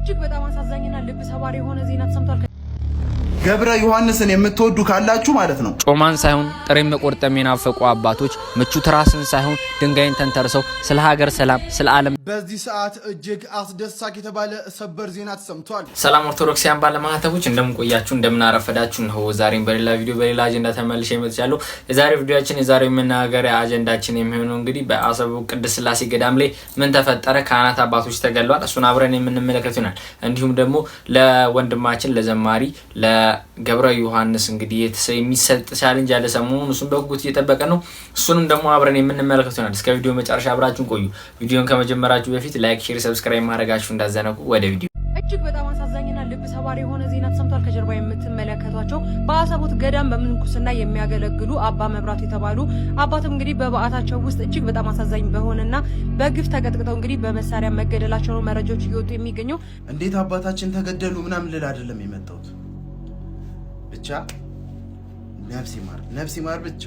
እጅግ በጣም አሳዛኝና ልብ ሰባሪ የሆነ ዜና ተሰምቷል። ገብረ ዮሐንስን የምትወዱ ካላችሁ ማለት ነው ጮማን ሳይሆን ጥሬም መቆርጠም የናፈቁ አባቶች ምቹ ትራስን ሳይሆን ድንጋይን ተንተርሰው ስለ ሀገር ሰላም ስለ ዓለም በዚህ ሰዓት እጅግ አስደሳች የተባለ ሰበር ዜና ተሰምቷል። ሰላም ኦርቶዶክሲያን ባለማህተቦች እንደምቆያችሁ እንደምናረፈዳችሁ ነው። ዛሬም በሌላ ቪዲዮ በሌላ አጀንዳ ተመልሼ መጥቻለሁ። የዛሬው ቪዲዮአችን የዛሬው መናገሪያ አጀንዳችን የሚሆነው እንግዲህ በአሰቡ ቅድስት ሥላሴ ገዳም ላይ ምን ተፈጠረ፣ ካህናት አባቶች ተገለዋል፣ እሱን አብረን የምንመለከት ይሆናል። እንዲሁም ደግሞ ለወንድማችን ለዘማሪ ገብረ ዮሐንስ እንግዲህ የሚሰጥ ቻሌንጅ ያለ ሰሞኑን እሱን በጉጉት እየተጠበቀ ነው። እሱንም ደግሞ አብረን የምንመለከት ይሆናል። እስከ ቪዲዮ መጨረሻ አብራችሁን ቆዩ። ቪዲዮን ከመጀመራችሁ በፊት ላይክ፣ ሼር፣ ሰብስክራይብ ማድረጋችሁ እንዳዘነጉ። ወደ ቪዲዮ። እጅግ በጣም አሳዛኝና ልብ ሰባሪ የሆነ ዜና ተሰምቷል። ከጀርባ የምትመለከቷቸው በአሰቦት ገዳም በምንኩስና የሚያገለግሉ አባ መብራት የተባሉ አባትም እንግዲህ በበዓታቸው ውስጥ እጅግ በጣም አሳዛኝ በሆነና በግፍ ተቀጥቅጠው እንግዲህ በመሳሪያ መገደላቸው መረጃዎች እየወጡ የሚገኘው። እንዴት አባታችን ተገደሉ ምናምን ልል አይደለም የመጣሁት ብቻ ነፍስ ይማር ብቻ።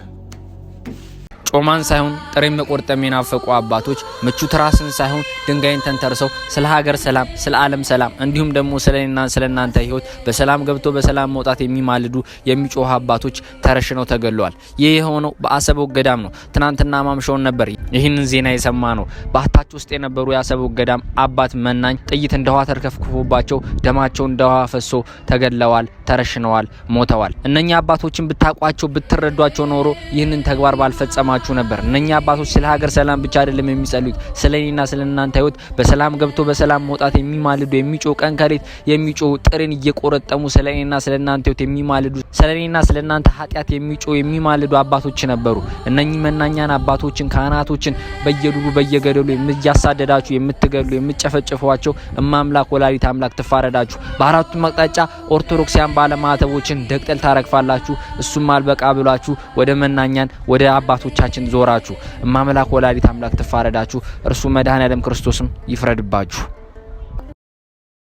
ጮማን ሳይሆን ጥሬም መቆርጠም የናፈቁ አባቶች ምቹ ትራስን ሳይሆን ድንጋይን ተንተርሰው ስለ ሀገር ሰላም ስለ ዓለም ሰላም እንዲሁም ደግሞ ስለኔና ስለናንተ ህይወት በሰላም ገብቶ በሰላም መውጣት የሚማልዱ የሚጮህ አባቶች ተረሽነው ተገለዋል። ይህ የሆነው በአሰቦት ገዳም ነው። ትናንትና ማምሻውን ነበር ይህንን ዜና የሰማ ነው። በአታች ውስጥ የነበሩ የአሰቦት ገዳም አባት መናኝ ጥይት እንደውሃ ተርከፍክፎባቸው ደማቸው እንደውሃ ፈሶ ተገለዋል፣ ተረሽነዋል፣ ሞተዋል። እነኛ አባቶችን ብታቋቸው ብትረዷቸው ኖሮ ይህንን ተግባር ባልፈጸማ ነበር። እነኛ አባቶች ስለ ሀገር ሰላም ብቻ አይደለም የሚጸልዩት፣ ስለኔና ስለናንተ ህይወት በሰላም ገብቶ በሰላም መውጣት የሚማልዱ የሚጮህ ቀን ከሌት የሚጮህ ጥርን እየቆረጠሙ ስለኔና ስለናንተ ህይወት የሚማልዱ ስለኔና ስለናንተ ኃጢያት የሚጮህ የሚማልዱ አባቶች ነበሩ። እነኚህ መናኛን አባቶችን ካህናቶችን በየዱሩ በየገደሉ እያሳደዳችሁ የምትገሉ የምትጨፈጭፏቸው እማምላክ ወላዲት አምላክ ትፋረዳችሁ። በአራቱም አቅጣጫ ኦርቶዶክሲያን ባለማህተቦችን ደቅጠል ታረግፋላችሁ። እሱም አልበቃ ብሏችሁ ወደ መናኛን ወደ አባቶቻችን ዞራችሁ እማምላክ ወላዲት አምላክ ትፋረዳችሁ። እርሱ መድኃኔዓለም ክርስቶስም ይፍረድባችሁ።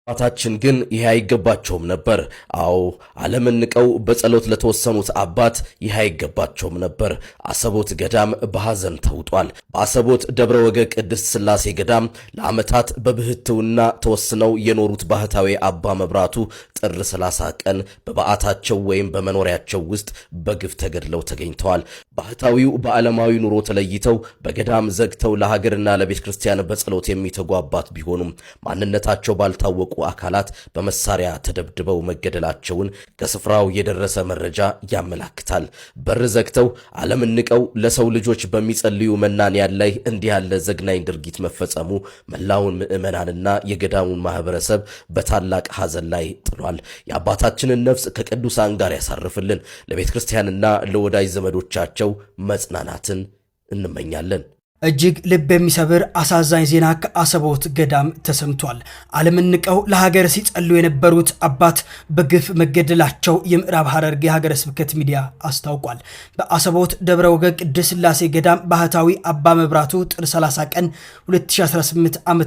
አባታችን ግን ይሄ አይገባቸውም ነበር። አዎ ዓለምን ንቀው በጸሎት ለተወሰኑት አባት ይሄ አይገባቸውም ነበር። አሰቦት ገዳም በሐዘን ተውጧል። በአሰቦት ደብረ ወገግ ቅድስት ሥላሴ ገዳም ለዓመታት በብህትውና ተወስነው የኖሩት ባህታዊ አባ መብራቱ ጥር 30 ቀን በበዓታቸው ወይም በመኖሪያቸው ውስጥ በግፍ ተገድለው ተገኝተዋል። ባህታዊው በዓለማዊ ኑሮ ተለይተው በገዳም ዘግተው ለሀገርና ለቤተ ክርስቲያን በጸሎት የሚተጉ አባት ቢሆኑም ማንነታቸው ባልታወቁ አካላት በመሳሪያ ተደብድበው መገደላቸውን ከስፍራው የደረሰ መረጃ ያመላክታል። በር ዘግተው ዓለምን ንቀው ለሰው ልጆች በሚጸልዩ መናንያን ላይ እንዲህ ያለ ዘግናኝ ድርጊት መፈጸሙ መላውን ምዕመናንና የገዳሙን ማህበረሰብ በታላቅ ሐዘን ላይ ጥሏል። የአባታችንን ነፍስ ከቅዱሳን ጋር ያሳርፍልን። ለቤተ ክርስቲያንና ለወዳጅ ዘመዶቻቸው መጽናናትን እንመኛለን። እጅግ ልብ የሚሰብር አሳዛኝ ዜና ከአሰቦት ገዳም ተሰምቷል። ዓለምን ንቀው ለሀገር ሲጸሉ የነበሩት አባት በግፍ መገደላቸው የምዕራብ ሐረርጌ ሀገረ ስብከት ሚዲያ አስታውቋል። በአሰቦት ደብረ ወገግ ቅድስት ሥላሴ ገዳም ባህታዊ አባ መብራቱ ጥር 30 ቀን 2018 ዓ.ም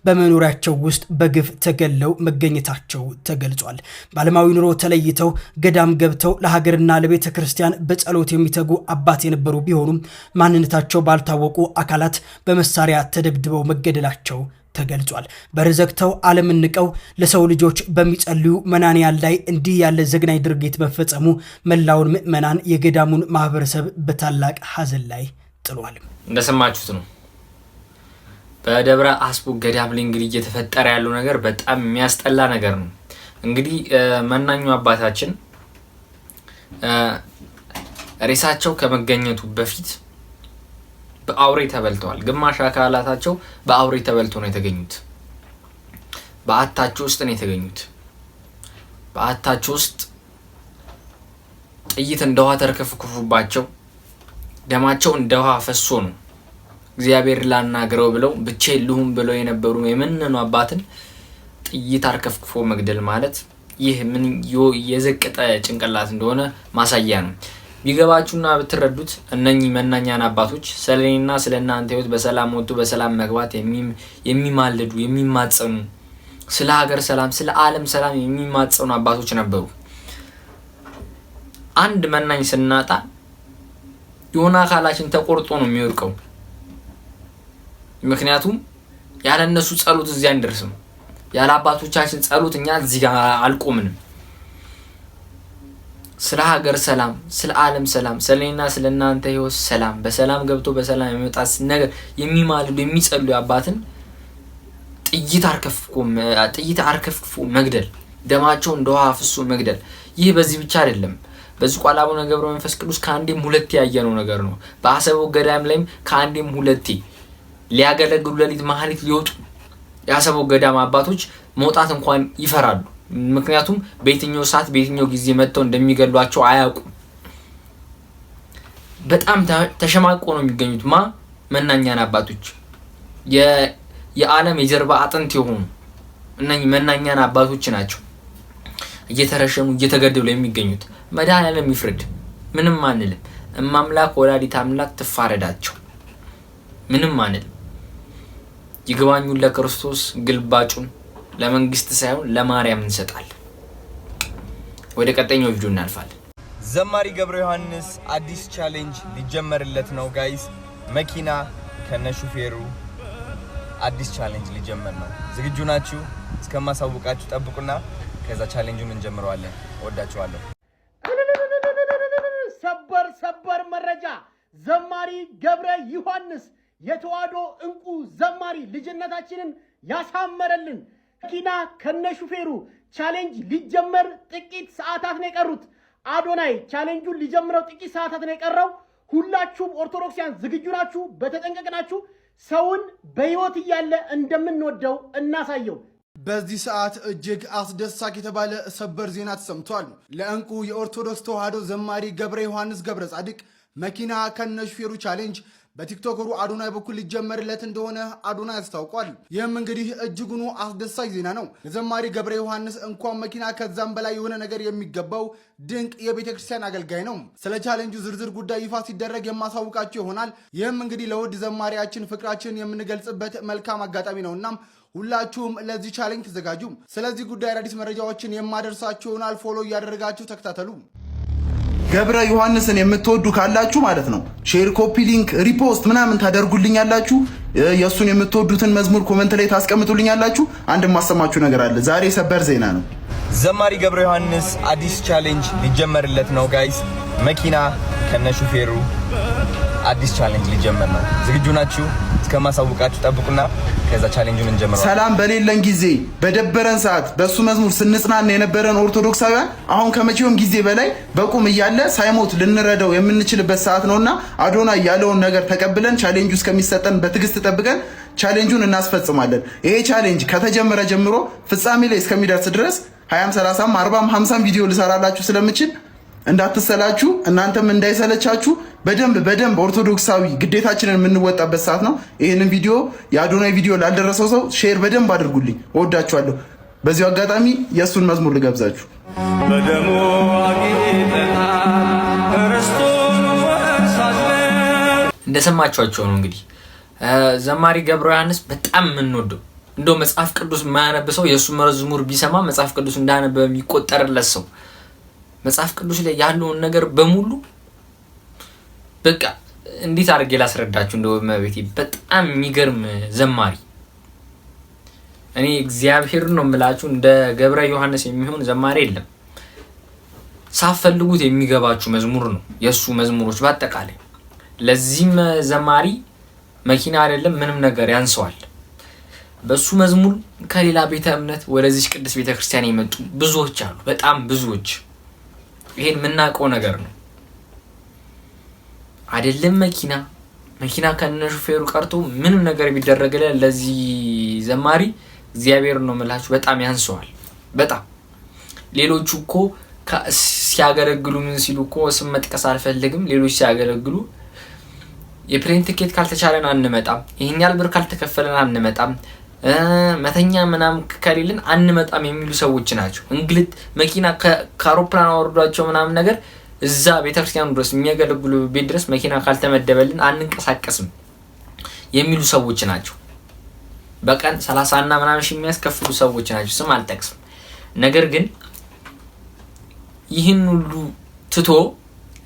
በመኖሪያቸው ውስጥ በግፍ ተገለው መገኘታቸው ተገልጿል። በዓለማዊ ኑሮ ተለይተው ገዳም ገብተው ለሀገርና ለቤተ ክርስቲያን በጸሎት የሚተጉ አባት የነበሩ ቢሆኑም ማንነታቸው ባልታወቁ አካላት በመሳሪያ ተደብድበው መገደላቸው ተገልጿል። በርዘግተው ዓለምን ንቀው ለሰው ልጆች በሚጸልዩ መናንያን ላይ እንዲህ ያለ ዘግናኝ ድርጊት መፈጸሙ መላውን ምዕመናን የገዳሙን ማህበረሰብ በታላቅ ሐዘን ላይ ጥሏል። እንደሰማችሁት ነው። በደብረ አስቦ ገዳም ላይ እንግዲህ እየተፈጠረ ያለው ነገር በጣም የሚያስጠላ ነገር ነው። እንግዲህ መናኙ አባታችን ሬሳቸው ከመገኘቱ በፊት በአውሬ ተበልተዋል። ግማሽ አካላታቸው በአውሬ ተበልቶ ነው የተገኙት። በአታቸው ውስጥ ነው የተገኙት። በአታቸው ውስጥ ጥይት እንደውሃ ተርከፍክፎባቸው ደማቸው እንደውሃ ፈሶ ነው እግዚአብሔር ላናግረው ብለው ብቻዬን ብለው የነበሩ የመነኑ አባትን ጥይት አርከፍክፎ መግደል ማለት ይህ ምን የዘቀጠ ጭንቅላት እንደሆነ ማሳያ ነው። ቢገባችሁና ብትረዱት እነኚህ መናኛን አባቶች ስለኔና ስለናንተ ህይወት በሰላም ወጥቶ በሰላም መግባት የሚማልዱ የሚማጸኑ ስለ ሀገር ሰላም ስለ ዓለም ሰላም የሚማጸኑ አባቶች ነበሩ። አንድ መናኝ ስናጣ የሆነ አካላችን ተቆርጦ ነው የሚወርቀው። ምክንያቱም ያለ እነሱ ጸሎት እዚያ እንደርስም ያለ አባቶቻችን ጸሎት እኛ እዚህ ጋር አልቆምንም። ስለ ሀገር ሰላም፣ ስለ ዓለም ሰላም፣ ስለኔና ስለናንተ ህይወት ሰላም፣ በሰላም ገብቶ በሰላም የሚመጣስ ነገር የሚማልዱ የሚጸልዩ አባትን ጥይት አርከፍክፎ መግደል፣ ደማቸው እንደ ውሃ አፍሶ መግደል። ይህ በዚህ ብቻ አይደለም። በዚህ ቃል አቡነ ገብረ መንፈስ ቅዱስ ከአንዴም ሁለቴ ያየነው ነገር ነው። በአሰቦት ገዳም ላይም ከአንዴም ሁለቴ ሊያገለግሉ ሌሊት ማህሌት ሊወጡ የአሰቦት ገዳም አባቶች መውጣት እንኳን ይፈራሉ። ምክንያቱም በየትኛው ሰዓት በየትኛው ጊዜ መጥተው እንደሚገሏቸው አያውቁም። በጣም ተሸማቆ ነው የሚገኙት። መናኛን አባቶች የዓለም የጀርባ አጥንት የሆኑ እነኚህ መናኛን አባቶች ናቸው እየተረሸኑ እየተገደሉ የሚገኙት። መድኃኔዓለም ይፍረድ፣ ምንም አንልም። እማምላክ ወላዲተ አምላክ ትፋረዳቸው፣ ምንም አንልም። ይግባኙን ለክርስቶስ፣ ግልባጩን ለመንግስት ሳይሆን ለማርያም እንሰጣለን። ወደ ቀጣይኛው ቪዲዮ እናልፋለን። ዘማሪ ገብረ ዮሐንስ አዲስ ቻሌንጅ ሊጀመርለት ነው ጋይስ። መኪና ከነሹፌሩ አዲስ ቻሌንጅ ሊጀመር ነው። ዝግጁ ናችሁ? እስከማሳውቃችሁ ጠብቁና ከዛ ቻሌንጁን እንጀምረዋለን። ወዳችኋለሁ። ሰበር መረጃ! ዘማሪ ገብረ ዮሐንስ የተዋሕዶ እንቁ ዘማሪ ልጅነታችንን ያሳመረልን መኪና ከነሹፌሩ ቻሌንጅ ሊጀመር ጥቂት ሰዓታት ነው የቀሩት። አዶናይ ቻሌንጁን ሊጀምረው ጥቂት ሰዓታት ነው የቀረው። ሁላችሁም ኦርቶዶክሲያን ዝግጁ ናችሁ? በተጠንቀቅናችሁ ሰውን በህይወት እያለ እንደምንወደው እናሳየው። በዚህ ሰዓት እጅግ አስደሳች የተባለ ሰበር ዜና ተሰምቷል። ለእንቁ የኦርቶዶክስ ተዋሕዶ ዘማሪ ገብረ ዮሐንስ ገብረ ጻድቅ መኪና ከነሹፌሩ ቻሌንጅ በቲክቶከሩ አዶናይ በኩል ሊጀመርለት እንደሆነ አዶናይ አስታውቋል። ይህም እንግዲህ እጅጉኑ አስደሳች ዜና ነው። ለዘማሪ ገብረ ዮሐንስ እንኳን መኪና ከዛም በላይ የሆነ ነገር የሚገባው ድንቅ የቤተ ክርስቲያን አገልጋይ ነው። ስለ ቻሌንጁ ዝርዝር ጉዳይ ይፋ ሲደረግ የማሳውቃቸው ይሆናል። ይህም እንግዲህ ለውድ ዘማሪያችን ፍቅራችን የምንገልጽበት መልካም አጋጣሚ ነው። እናም ሁላችሁም ለዚህ ቻሌንጅ ተዘጋጁ። ስለዚህ ጉዳይ አዳዲስ መረጃዎችን የማደርሳችሁ ይሆናል። ፎሎ እያደረጋችሁ ተከታተሉ። ገብረ ዮሐንስን የምትወዱ ካላችሁ ማለት ነው ሼር፣ ኮፒ ሊንክ፣ ሪፖስት ምናምን ታደርጉልኛላችሁ። የእሱን የምትወዱትን መዝሙር ኮመንት ላይ ታስቀምጡልኛላችሁ። አንድ ማሰማችሁ ነገር አለ። ዛሬ ሰበር ዜና ነው። ዘማሪ ገብረ ዮሐንስ አዲስ ቻሌንጅ ሊጀመርለት ነው ጋይስ። መኪና ከነሹፌሩ አዲስ ቻሌንጅ ሊጀመር ነው። ዝግጁ ናችሁ? እስከማሳውቃችሁ ጠብቁና ከዛ ቻሌንጁን እንጀምራለን። ሰላም በሌለን ጊዜ በደበረን ሰዓት በሱ መዝሙር ስንጽናና የነበረን ኦርቶዶክሳውያን አሁን ከመቼውም ጊዜ በላይ በቁም እያለ ሳይሞት ልንረዳው የምንችልበት ሰዓት ነውና አዶናይ ያለውን ነገር ተቀብለን ቻሌንጁ እስከሚሰጠን በትዕግስት ጠብቀን ቻሌንጁን እናስፈጽማለን። ይሄ ቻሌንጅ ከተጀመረ ጀምሮ ፍጻሜ ላይ እስከሚደርስ ድረስ 20፣ 30፣ 40፣ 50 ቪዲዮ ልሰራላችሁ ስለምችል እንዳትሰላችሁ፣ እናንተም እንዳይሰለቻችሁ በደንብ ኦርቶዶክሳዊ ግዴታችንን የምንወጣበት ሰዓት ነው። ይህንን ቪዲዮ የአዶናይ ቪዲዮ ላልደረሰው ሰው ሼር በደንብ አድርጉልኝ። ወዳችኋለሁ። በዚሁ አጋጣሚ የእሱን መዝሙር ልጋብዛችሁ። በደሙ እንደሰማችኋቸው ነው እንግዲህ ዘማሪ ገብረ ዮሐንስ በጣም የምንወደው እንደው መጽሐፍ ቅዱስ የማያነብ ሰው የእሱ መዝሙር ቢሰማ መጽሐፍ ቅዱስ እንዳነበበ የሚቆጠርለት ሰው መጽሐፍ ቅዱስ ላይ ያለውን ነገር በሙሉ በቃ እንዴት አድርጌ ላስረዳችሁ እንደው መቤቴ በጣም የሚገርም ዘማሪ። እኔ እግዚአብሔር ነው የምላችሁ እንደ ገብረ ዮሐንስ የሚሆን ዘማሪ የለም። ሳፈልጉት የሚገባችሁ መዝሙር ነው የሱ መዝሙሮች በአጠቃላይ። ለዚህም ዘማሪ መኪና አይደለም ምንም ነገር ያንሰዋል። በሱ መዝሙር ከሌላ ቤተ እምነት ወደዚህ ቅዱስ ቤተ ክርስቲያን የመጡ ብዙዎች አሉ፣ በጣም ብዙዎች። ይሄን የምናውቀው ነገር ነው አይደለም። መኪና ከነሹፌሩ ቀርቶ ምንም ነገር ቢደረግለት ለዚህ ዘማሪ እግዚአብሔር ነው የምላችሁ በጣም ያንሰዋል። በጣም ሌሎቹ እኮ ሲያገለግሉ ምን ሲሉ እኮ ስም መጥቀስ አልፈልግም። ሌሎች ሲያገለግሉ የፕሌን ቲኬት ካልተቻለን አንመጣም፣ ይሄን ያህል ብር ካልተከፈለን አንመጣም፣ መተኛ ምናምን ከሌለን አንመጣም የሚሉ ሰዎች ናቸው። እንግሊዝ መኪና ከአውሮፕላን አወርዷቸው ምናምን ነገር እዛ ቤተክርስቲያኑ ድረስ የሚያገለግሉ ቤት ድረስ መኪና ካልተመደበልን አንንቀሳቀስም የሚሉ ሰዎች ናቸው። በቀን 30 እና ምናምን ሺህ የሚያስከፍሉ ሰዎች ናቸው። ስም አልጠቅስም። ነገር ግን ይህን ሁሉ ትቶ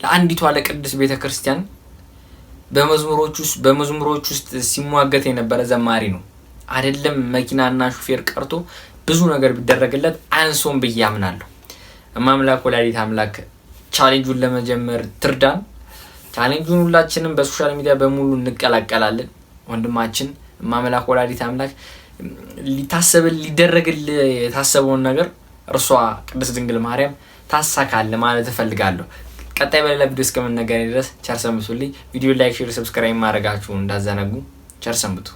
ለአንዲቷ ለቅድስት ቤተክርስቲያን በመዝሙሮች ውስጥ ሲሟገት የነበረ ዘማሪ ነው። አይደለም መኪናና ሹፌር ቀርቶ ብዙ ነገር ቢደረግለት አንሶም በያምናለሁ። እማምላክ ወላዲት አምላክ ቻሌንጁን ለመጀመር ትርዳን። ቻሌንጁን ሁላችንም በሶሻል ሚዲያ በሙሉ እንቀላቀላለን። ወንድማችን እማምላክ ወላዲት አምላክ ሊደረግል የታሰበውን ነገር እርሷ ቅድስት ድንግል ማርያም ታሳካለ ማለት እፈልጋለሁ። ቀጣይ በሌላ ቪዲዮ እስከምንገናኝ ድረስ ቸር ሰንብቱልኝ። ቪዲዮ ላይክ፣ ሼር፣ ሰብስክራይብ ማድረጋችሁን እንዳዘነጉ። ቸር ሰንብቱ።